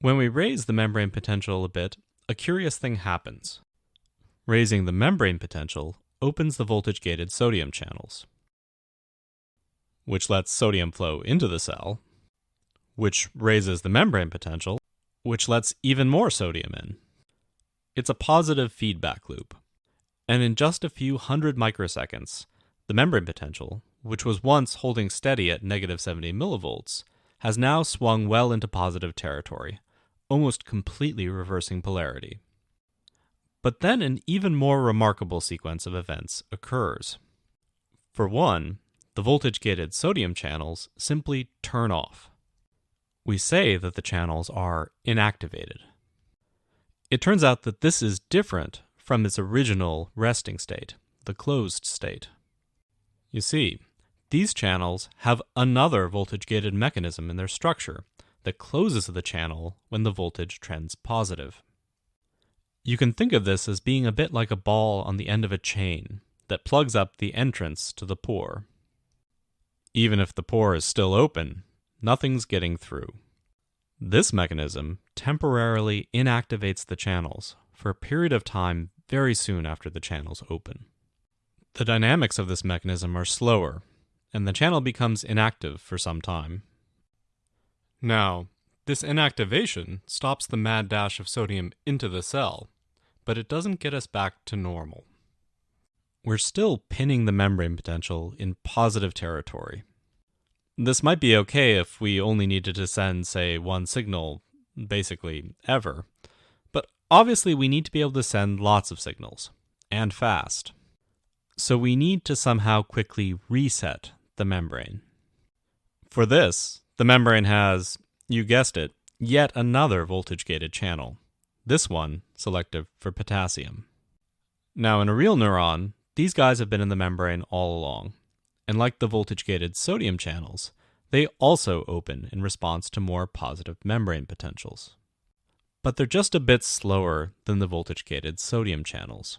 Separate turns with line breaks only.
When we raise the membrane potential a bit, a curious thing happens. Raising the membrane potential opens the voltage-gated sodium channels, which lets sodium flow into the cell, which raises the membrane potential, which lets even more sodium in. It's a positive feedback loop. And in just a few hundred microseconds, the membrane potential, which was once holding steady at negative 70 millivolts, has now swung well into positive territory, almost completely reversing polarity. But then an even more remarkable sequence of events occurs. For one, the voltage-gated sodium channels simply turn off. We say that the channels are inactivated. It turns out that this is different from its original resting state, the closed state. You see, these channels have another voltage-gated mechanism in their structure that closes the channel when the voltage trends positive. You can think of this as being a bit like a ball on the end of a chain that plugs up the entrance to the pore. Even if the pore is still open, nothing's getting through. This mechanism temporarily inactivates the channels for a period of time very soon after the channels open. The dynamics of this mechanism are slower, and the channel becomes inactive for some time. Now, this inactivation stops the mad dash of sodium into the cell, but it doesn't get us back to normal. We're still pinning the membrane potential in positive territory. This might be okay if we only needed to send, say, one signal, basically ever, but obviously we need to be able to send lots of signals, and fast. So we need to somehow quickly reset the membrane. For this, the membrane has, you guessed it, yet another voltage-gated channel, this one selective for potassium. Now in a real neuron, these guys have been in the membrane all along, and like the voltage-gated sodium channels, they also open in response to more positive membrane potentials. But they're just a bit slower than the voltage-gated sodium channels.